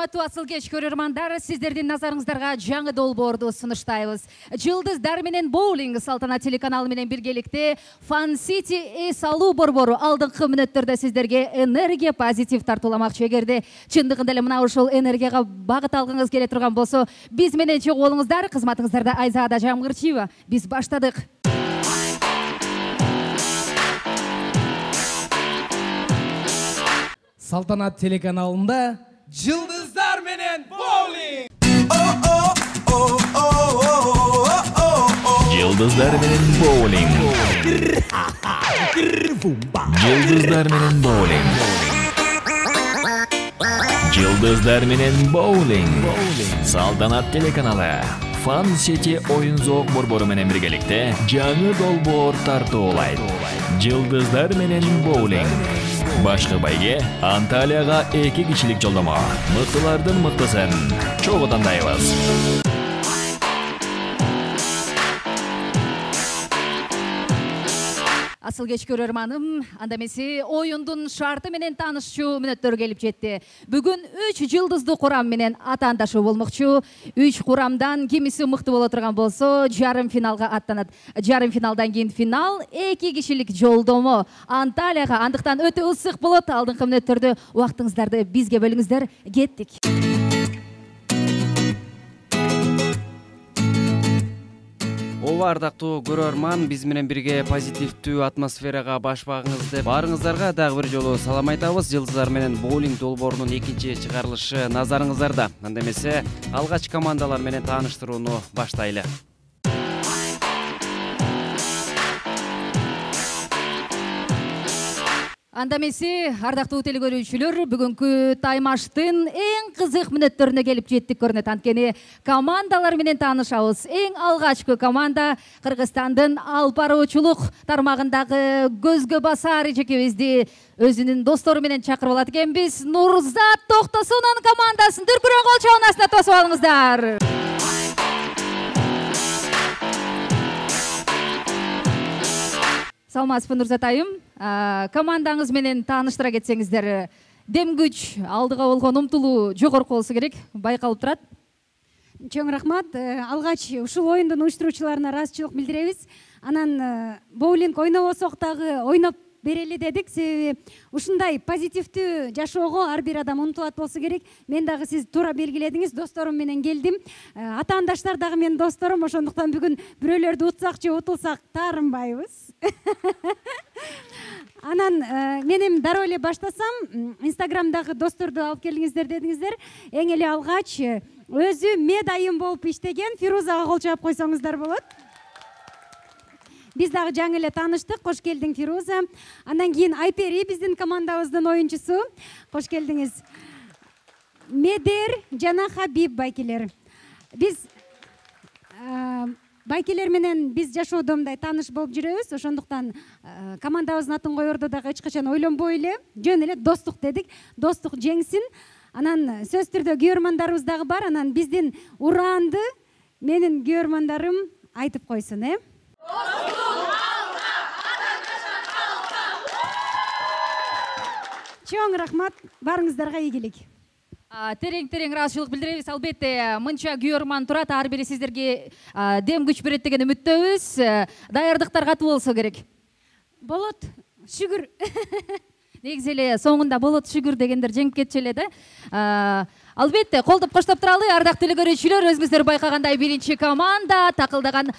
Урматтуу асыл кеч көрөрмандар, сиздердин назарыңыздарга жаңы долбоорду сунуштайбыз. Жылдыздар менен боулинг салтанат телеканалы менен биргеликте Fun City эс алуу борбору алдыңкы мүнөттөрдө сиздерге энергия позитив тартууламакчы. Эгерде чындыгында эле мына ушул энергияга багыт алгыңыз келе турган болсо, биз менен чогуу болуңуздар. Кызматыңыздарда Айзада Жамгырчиева. Биз баштадык. Салтанат телеканалында Жылдыздар менен боулинг. Жылдыздар менен боулинг. Жылдыздар менен боулинг. Жылдыздар менен боулинг. Салтанат телеканалы Fun City оюн зоок борбору менен биргеликте жаңы долбоор тартуулайт. Жылдыздар менен боулинг. Башкы байге Анталияга 2 кишилик жолдомо. Мыктылардын мыктысын чогуу тандайбыз. Асыл кеч көрөрманым, анда эмесе оюндун шарты менен таанышчу мүнөттөр келип жетти. Бүгүн 3 жылдыздуу курам менен атаандашуу болмокчу. 3 курамдан кимиси мыкты боло турган болсо, жарым финалга аттанат. Жарым финалдан кийин финал, 2 кишилик жолдомо Анталияга. Андыктан өтө ысык болот. Алдыңкы мүнөттөрдө убактыңыздарды бизге бөлүңүздөр. Кеттик. Ооба, ардактуу көрөрман, биз менен бирге позитивдүү атмосферага башпагыңыз деп баарыңыздарга дагы бир жолу салам айтабыз. Жылдыздар менен боулинг долбоорунун 2-чи чыгарылышы назарыңыздарда. Анда эмесе алгач командалар менен тааныштырууну баштайлы. Анда эмесе ардактуу телекөрүүчүлөр, бүгүнкү таймаштын эң кызык мүнөттөрүнө келип жеттик көрүнөт. Анткени командалар менен таанышабыз. Эң алгачкы команда Кыргызстандын алпаруучулук тармагындагы көзгө басар эжекебизди өзүнүн достору менен чакырып алат экенбиз. Нурзат Токтосунун командасын дүркүрөң кол чабын астына тосуп алыңыздар. Саламатсызбы Нурзат айым. Командаңыз менен тааныштыра кетсеңиздер. Дем күч, алдыга болгон умтулуу жогорку болсо керек, байкалып турат. Чоң рахмат. Алгач ушул оюндун уюштуруучуларына ыраазычылык билдиребиз. Анан боулинг ойнобосок дагы ойноп берели дедик. Себеби ушундай позитивдүү жашоого ар бир адам умтулат болсо керек. Мен дагы сиз туура белгиледиңиз, досторум менен келдим. Атаандаштар дагы менин досторум, ошондуктан бүгүн бирөөлөрдү утсак же утулсак таарынбайбыз. Анан мен эми дароо эле баштасам, Инстаграмдагы досторду алып келиңиздер дедиңиздер. Эң эле алгач өзү мед айым болуп иштеген Фирузага кол чаап койсоңуздар болот. Биз дагы жаңы эле тааныштык. Кош келдиң, Фируза. Андан кийин Айпери, биздин командабыздын оюнчусу. Кош келдиңиз. Медер жана Хабиб байкелер. Биз байкелер менен биз жашоодо мындай тааныш болуп жүрөбүз. Ошондуктан командабыздын атын коердо дагы эч качан ойлонбой эле, жөн эле достук дедик. Достук жеңсин. Анан сөз түрдө көрөрмандарыбыз дагы бар. Анан биздин ураанды менин көрөрмандарым айтып койсун, Чоң рахмат, барыңыздарга ийгилик. Терең ыраазычылык билдиребиз. Албетте, мынча күйөрман турат, ар бири сиздерге дем күч берет деген үмүттөбүз. Даярдыктар катуу болсо керек. Болот, шүгүр. Негизи эле соңунда болот шүгүр дегендер жеңип кетчү эле да. Албетте, колдоп коштоп туралы, ардактуу телекөрүүчүлөр, өзүңүздөр байкагандай биринчи команда такылдаган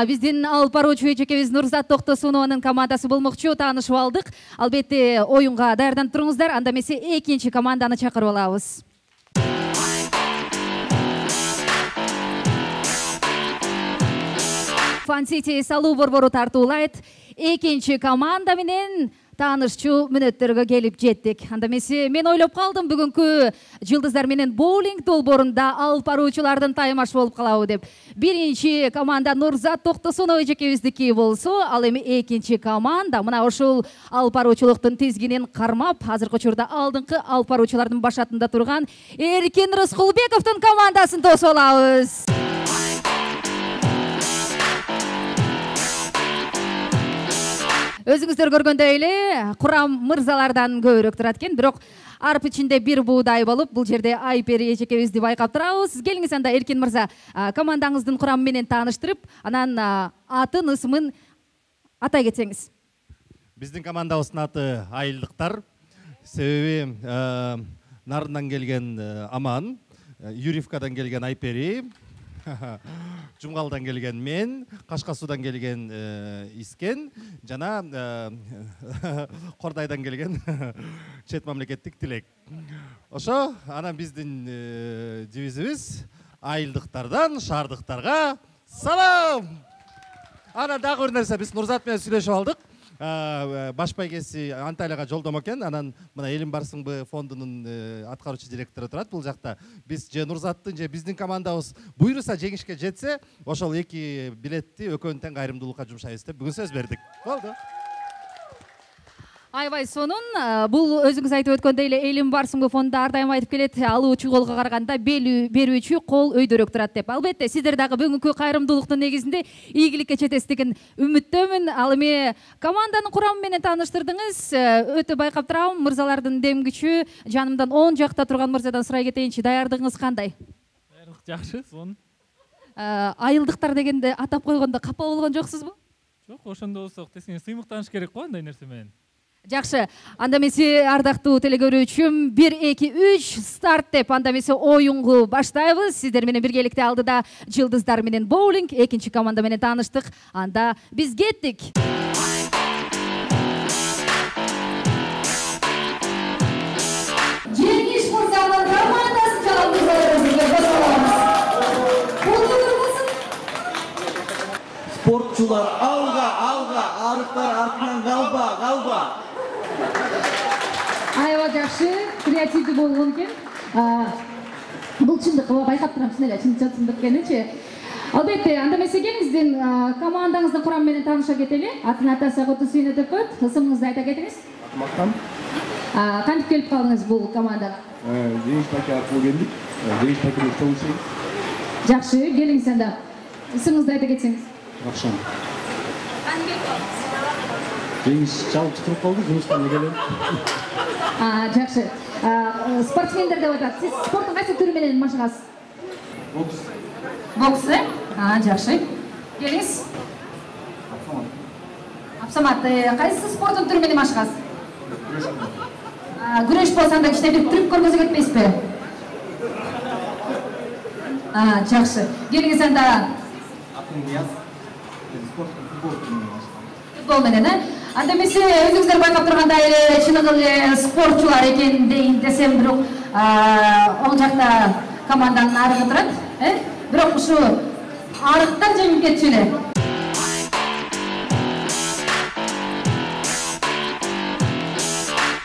биздин алпаруучу эжекебиз Нурзат Токтосунованын командасы болмокчу. Таанышып алдык. Албетте, оюнга даярданып туруңуздар. Анда эмесе экинчи команданы чакырып алабыз. Fun City салуу борбору тартуулайт. Экинчи команда менен таанышчу мүнөттөргө келип жеттик. Анда эмесе мен ойлоп калдым, бүгүнкү Жылдыздар менен боулинг долбоорунда алпаруучулардын таймашы болуп калабы деп. Биринчи команда Нурзат Токтосунова эжекебиздики болсо, ал эми экинчи команда мына ушул алпаруучулуктун тизгинин кармап, азыркы учурда алдыңкы алпаруучулардын башатында турган Эркин Рыскулбековдун командасын тосуп алабыз. Өзүңүздөр көргөндөй эле курам мырзалардан көбүрөөк турат экен, бирок арп ичинде бир буудай болуп, бул жерде Айпери эжекебизди байкап турабыз. Келиңиз анда Эркин мырза, командаңыздын курамы менен тааныштырып, анан атын, ысымын атай кетсеңиз. Биздин командабыздын аты Айылдыктар. Себеби Нарындан келген Аман, Юрьевкадан келген Айпери, Жумгалдан келген мен, Кашка Суудан келген Искен, жана Кордайдан келген чет мамлекеттик Тилек. Ошо, анан биздин девизибиз Айылдыктардан шаардыктарга салам! Анан дагы бир нерсе, биз Нурзат менен сүйлөшүп алдык. Баш байгеси Анталияга жолдомо экен, анан мына Элим Барсыңбы фондунун аткаруучу директору турат бул жакта. Биз же Нурзаттын же биздин командабыз буйруса жеңишке жетсе, ошол эки билетти экөөнү тең кайрымдуулукка жумшайбыз деп бүгүн сөз бердик. Болду. Айбай сонун, бул өзүңүз айтып өткөндөй эле Элим Барсыңбы фонду ар дайым айтып келет, алуучу колго караганда бел берүүчү кол өйдөрөөк турат деп. Албетте, сиздер дагы бүгүнкү кайрымдуулуктун негизинде ийгиликке жетесиз деген үмүттөмүн. Ал эми команданын курамы менен тааныштырдыңыз. Өтө байкап турам, мырзалардын демгичи. Жанымдан оң жакта турган мырзадан сурай кетейинчи, даярдыгыңыз кандай? Даярдык жакшы, сонун. Айылдыктар дегенде атап койгондо капа болгон жоксузбу? Жок, ошондо болсок, тесиңе сыймыктаныш керек го андай нерсе менен. Жакшы, анда эмесе ардактуу телекөрүүчүм 1-2-3 старт деп анда эмесе оюнду баштайбыз. Сиздер менен биргеликте алдыда Жылдыздар менен боулинг, экинчи команда менен тааныштык. Анда биз кеттик. Жеңиш мырзанын командасын Спортчулар алга, арыктар артынан калба. Айва жакшы, креативдүү болгон экен. Бул чындык, байкап турам, чын эле, чындык экенинчи. Албетте, анда эмесе келиңиздин командаңыздын курамы менен тааныша кетели. Атын атасы Кутусуйна деп коет, ысымыңызды айта кетиңиз. Мактан. Кантип келип калдыңыз бул командага? Жеңиш паке аркылуу келдик. Жеңиш пакети чогуу. Жакшы, келиңиз анда. Ысымыңызды айта кетсеңиз. Акшам. Жеңиш чалып чыгып калды, жумуштан келем. Жакшы. Спортсмендер деп атат. Сиз спорттун кайсы түрү менен машыгасыз? Бокс. Бокс, жакшы. Келиңиз. Апсамат, кайсы спорттун түрү менен машыгасыз? Күрөш болсо анда кичине бир трюк көргөзө кетпейсизби? Жакшы. Келиңиз анда. Футбол менен, анда эмесе өзүңүздөр байкап тургандай эле чыныгы эле спортчулар экен дейин десем, бирок оң жакта команданын арыгы турат, бирок ушу арыктар жеңип кетчү эле.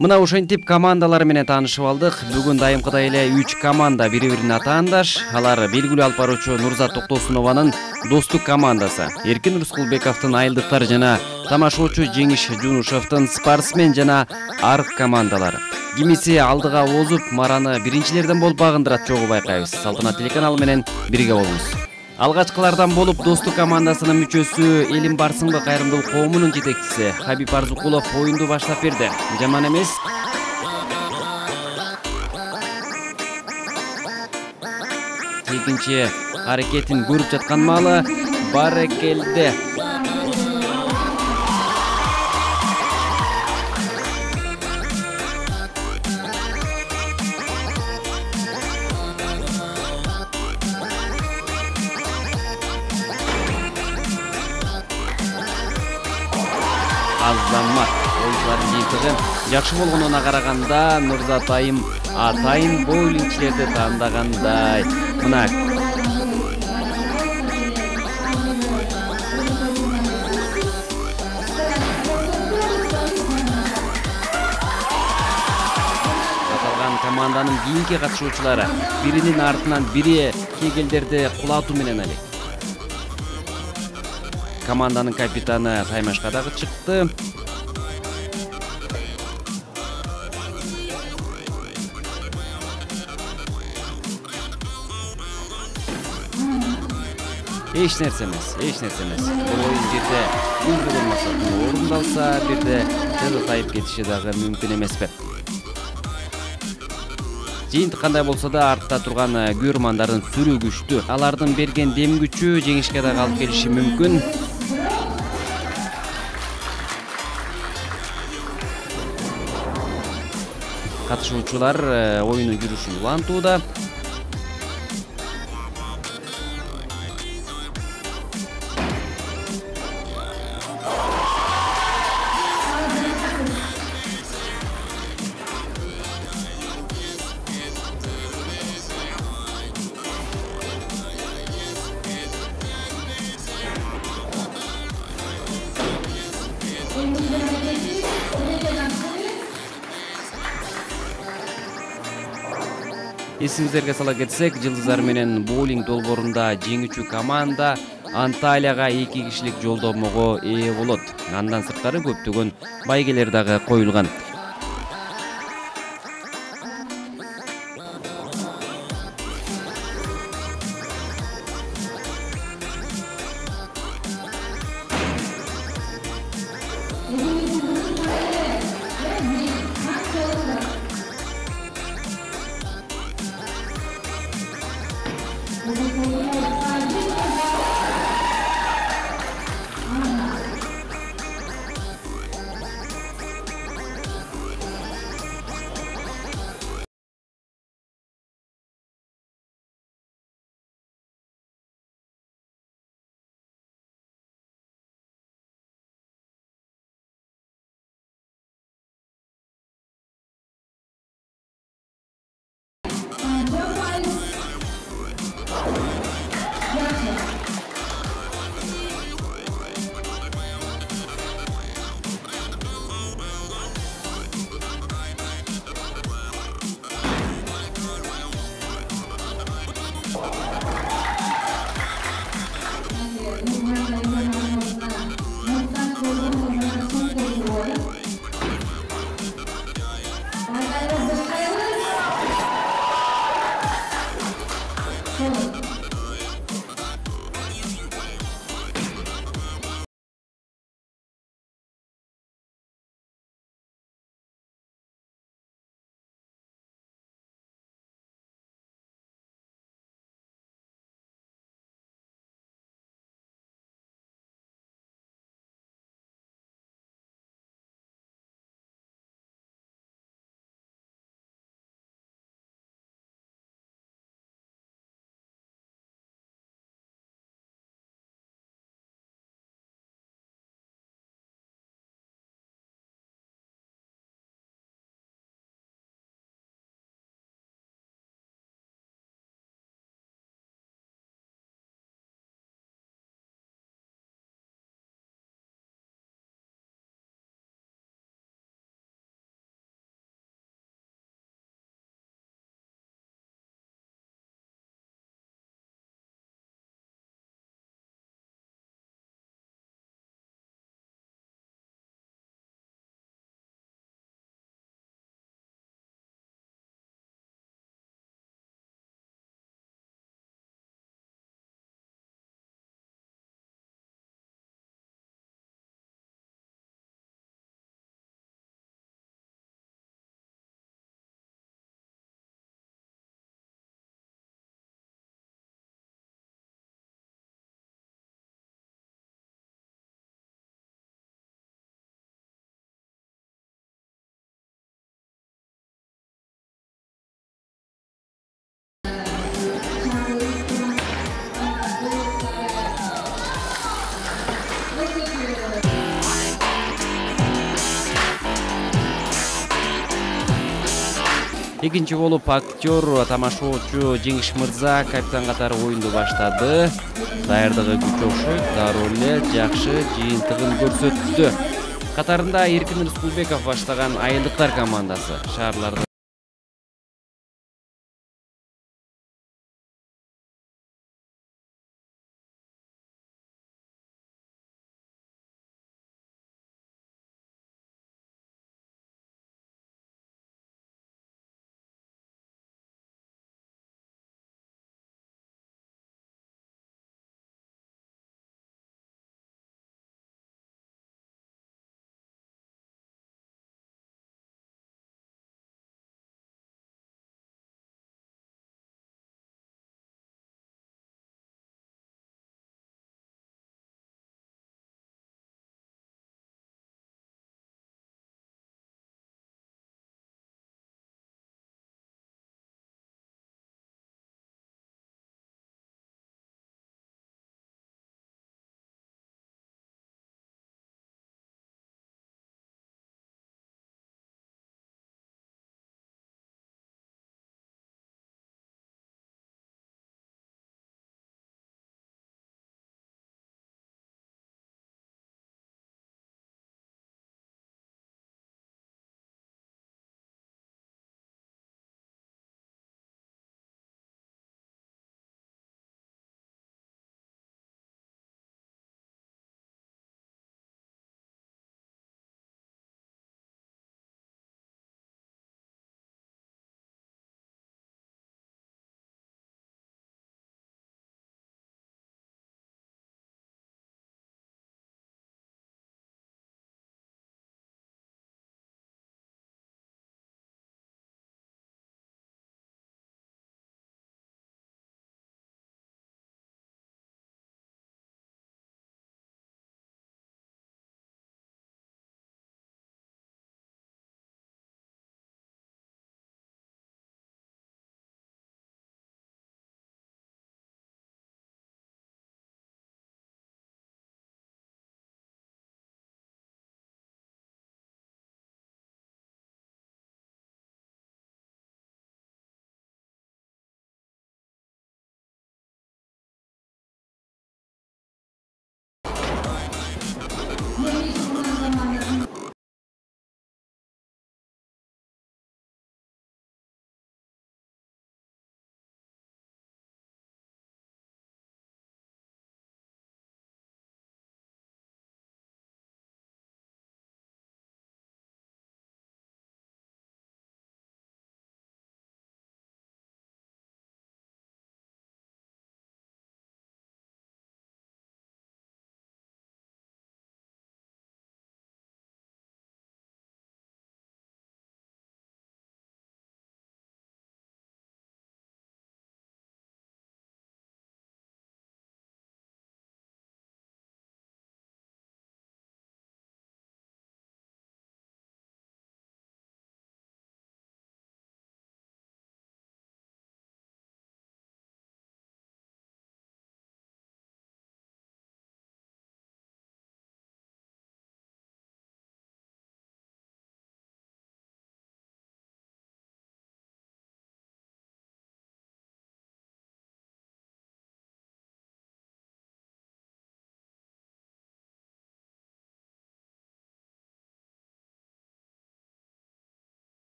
Мына ошентип командалар менен таанышып алдык. Бүгүн дайымкыдай эле 3 команда бири-бирине атаандаш. Алар белгилүү алып баруучу Нурзат Токтосунованын достук командасы, Эркин Рускулбековдун Айылдыктар жана тамашоочу Жеңиш Жунушевдун Спортсмен жана Арк командалары. Кимиси алдыга озуп, мараны биринчилерден болуп багындырат жогу байкайбыз. Салтанат телеканалы менен бирге болуңуз. Алгачкылардан болуп достук командасынын мүчөсү Элим Барсыңбы кайрымдуулук коомунун жетекчиси Хабиб Арзукулов оюнду баштап берди. Жаман эмес. Экинчи аракетин көрүп жаткан маалы барекелде. Азамат оюнчулардын жыйынтыгы жакшы болгонуна караганда Нурзат Айым атайын боулингчилерди тандагандай. Мына аталган команданын кийинки катышуучулары биринин артынан бири кегелдерди кулатуу менен элек. Команданын капитаны таймашка дагы чыкты. Эч нерсе эмес. Бул оюн бирде үлгүлөр максатын орундалса, бирде жаза тайып кетиши дагы мүмкүн эмеспи. Жыйынтык кандай болсо да артта турган күйөрмандардын сүрү күчтүү. Алардын берген дем күчү жеңишке дагы алып келиши мүмкүн. Катышуучулар оюнун жүрүшүн улантууда. Эсиңиздерге сала кетсек, Жылдыздар менен боулинг долбоорунда жеңүүчү команда Анталияга 2 кишилик жолдомого ээ болот. Андан сырткары көптөгөн байгелер дагы коюлган. Экинчи болуп актер, тамашоочу Жеңиш Мырза капитан катары оюнду баштады. Даярдыгы күчөкшөйт, дароо эле жакшы жыйынтыгын көрсөттү. Катарында Эркин Рыскулбеков баштаган айылдыктар командасы шаарларда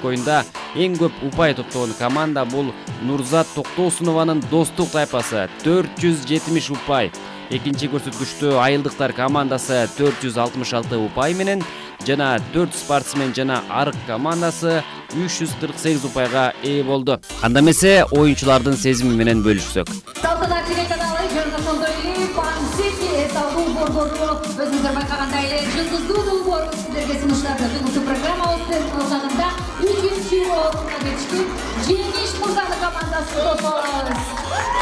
оюнда эң көп упай топтогон команда бул Нурзат Токтосунованын Достук тайпасы 470 упай. Экинчи көрсөткүчтө айылдыктар командасы 466 упай менен жана 4 спортсмен жана арык командасы 348 упайга ээ болду. Анда эмесе оюнчулардын сезими менен бөлүшсөк. Салтанат телеканалы жөнөкөндө Фан Сити эсалуу борбору өзүңүздөр байкагандай эле жылдыздуу долбоорун сиздерге сунуштады. Бүгүнкү программабыздын алгагында 3-чү орунга жетишкен Жеңиш Мырзанын командасы тособуз.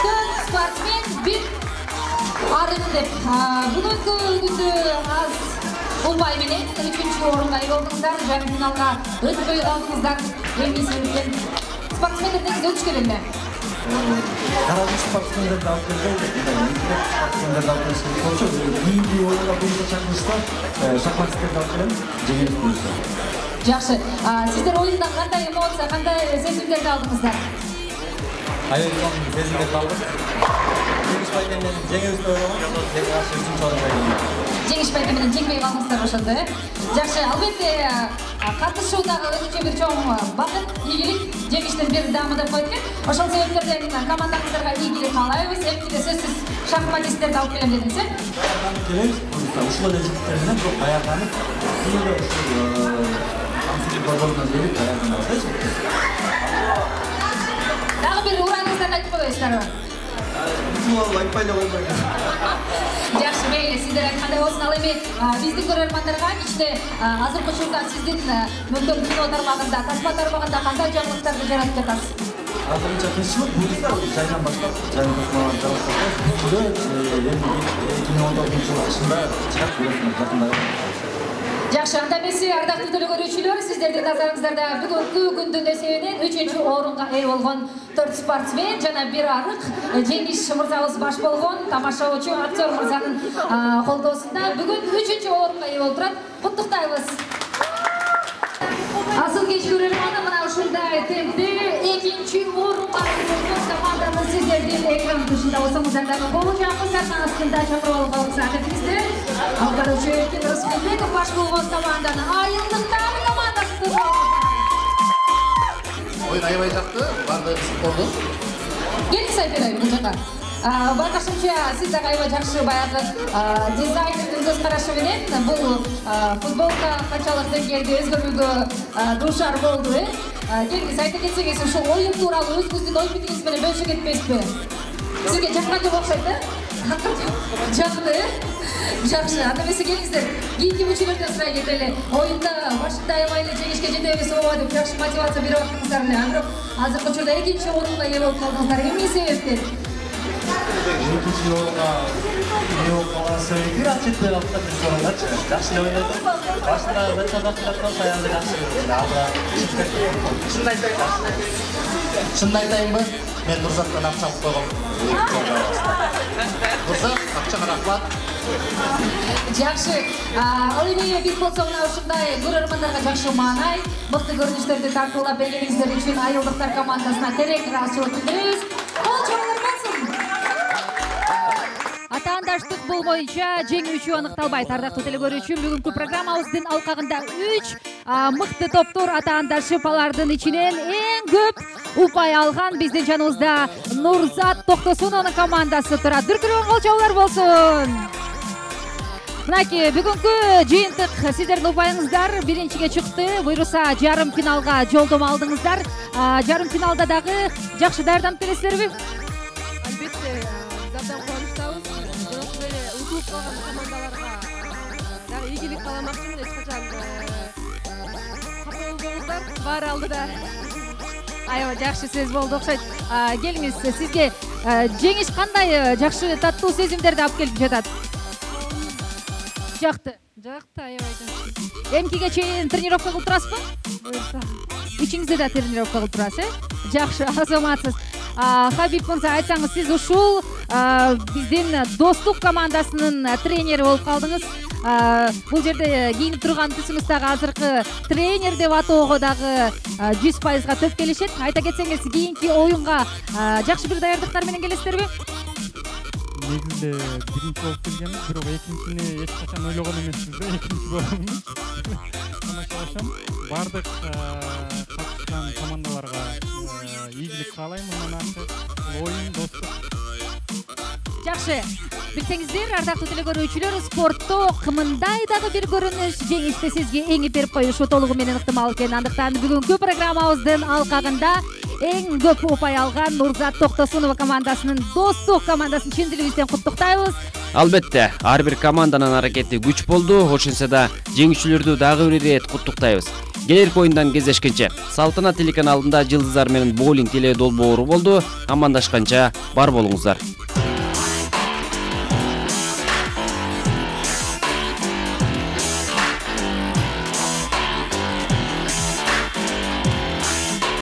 4 спортсмен, 1 арык деп. Бүгүнкү күндө аз упай менен 3-чү орунга ээ болдуңуздар. Жарым финалга өтпөй калдыңыздар. Эми себептен спортсмендер негизи өтүшкөн эле. Каражы спортсмендерди алып келбейт. Спортсмендерди алып келишкен болчу. Ийгилүү оюнга буюрса чакырышса, шахматисттерди алып келем. Жеңилип буюрса. Жакшы. Сиздер оюндан кандай эмоция, кандай сезимдерди алдыңыздар? Аялдын сезимдерди алдым. Жеңишпай менен жеңебизди ойлаган, үчүнчү орунга келдим. Жеңишпай менен жеңбей калдыңыздар ошондо, э? Жакшы, албетте катышуудагы өзүнчө бир чоң бакыт, ийгилик, жеңиштин бир дамы деп коет экен. Ошол себептерден командаңыздарга ийгилик каалайбыз. Эми сөзсүз шахматисттерди алып келем дедиңиз, э? Келебиз. Ушул эле жигиттер менен бирок аяктанып, сизге борборунан келип аяктанабыз. Дагы бир ураңыздан айтып коесуздарбы? Айтпай эле койбойт. Жакшы, мейли, сиздер айткандай болсун. Ал эми биздин көрөрмандарга ичте азыркы учурда сиздин мүмкүн кино тармагында, тасма тармагында кандай жаңылыктарды жаратып жатасыз? Азырынча тынччылык буюрса, жайдан баштап, жайын тасмаларды жаратканбыз. Күндө эми 2014 жылы кышында чыгат буюрсун жакында. Жакшы, анда эмесе ардактуу телекөрүүчүлөр, сиздердин назарыңыздарда бүгүнкү күндүн эсебинен 3-чү орунга ээ болгон 4 спортсмен жана 1 арык Жеңиш мырзабыз баш болгон тамашачы актер мырзанын колдоосунда бүгүн 3-чү орунга ээ болуп турат. Куттуктайбыз. Асыл кеч көрөрманы мына ушундай темпте 2-чү орунга ээ болгон команданы сиздердин экран тышында болсоңуздар дагы болжамбыз астында чакырып алууга уруксат этиңиздер. Алгарычы Эркин Рысмелбеков баш болгон команданы айылдыктар командасы тособуз. Oyun aябай жакты, баардыгы кызык болду. Келиңиз Айпер бул жака. Байкашымча сиз дагы аябай жакшы баягы дизайнердин көз карашы менен бул футболка канчалык деңгээлде өзгөрүүгө дуушар болду, э? Келиңиз айта кетсеңиз, ушул оюн тууралуу өзүңүздүн ой пикириңиз менен бөлүшө кетпейсизби? Сизге жаккан жок окшойт, э? Жакты, э? Жакшы, анда эмесе келиңиздер. Кийинки мүчөлөрдөн сурай кетели. Оюнда башында аябай эле жеңишке жетебиз ооба деп жакшы мотивация берип аттыңыздар эле. Бирок азыркы учурда 2-чи орунга ээ болуп калдыңыздар. Эмне себептен? 2-чи орунга ээ болуп калган себеби ачетте вакытта биз орунгачы. Жакшы эле ойнойдук. Башында мынча бакыттан аянды жакшы көрдүм. Шынын айтайынбы? Мен Нурзаттан акча алып койгом. Нурзат, акчага рахмат. Жакшы. Ал эми биз болсо мына ушундай көрөрмандарга жакшы маанай, мыкты көрүнүштөрдү тартуулап бергениңиздер үчүн айылдыктар командасына терең ыраазычылык билдиребиз. Кол чоңдор болсун. Атаандаштык болбойнча жеңүүчү аныкталбайт. Ардактуу телекөрүүчү, бүгүнкү программабыздын алкагында 3 мыкты топтор атаандашып, алардын ичинен эң көп упай алган биздин жаныбызда Нурзат Токтосунованын командасы турат. Дүркүрөгөн кол чоңдор болсун. Мынакей, бүгүнкү жыйынтык сиздердин упайыңыздар биринчиге чыкты. Буюрса жарым финалга жолдомо алдыңыздар. Жарым финалда дагы жакшы даярданып келесиздерби? Албетте, абдан кубанычтабыз. Ошол эле утулуп калган командаларга дагы ийгилик кааламакчымын. Эч качан капа болбоңуздар. Баары алдыда. Аябай жакшы сөз болду окшойт. Келиңиз, сизге жеңиш кандай жакшы таттуу сезимдерди алып келип жатат? Жакты. Жакты, аябай жакшы. Эмкиге чейин тренировка кылып турасызбы? Буюрса. Ичиңизде да тренировка кылып турасыз, э? Жакшы, азаматсыз. Хабиб мырза, айтсаңыз, сиз ушул биздин Достук командасынын тренери болуп калдыңыз. Бул жерде кийинип турган түсүңүз дагы азыркы тренер деп атоого дагы 100%га төп келишет. Айта кетсеңиз, кийинки оюнга жакшы бир даярдыктар менен келесиздерби? Негизде биринчи болуп келгенбиз, бирок экинчини эч качан ойлогон эмеспиз да, экинчи болгонбуз. Тамашалашам. Бардык катышкан командаларга ийгилик каалайм. Мындан артык оюн достук. Жакшы. Билсеңиздер, ардактуу теле көрүүчүлөр, спортто кымындай дагы бир көрүнүш жеңишти сизге эңип берип коюшу толугу менен ыктымал экен. Андыктан бүгүнкү программабыздын алкагында эң көп упай алган Нурзат Токтосунова командасынын достук командасын чын дилибизден куттуктайбыз. Албетте, ар бир команданын аракети күч болду. Ошентсе да жеңүүчүлөрдү дагы бир ирет куттуктайбыз. Келерки оюндан кездешкенче Салтанат телеканалында Жылдыздар менен боулинг теле долбоору болду. Амандашканча бар болуңуздар.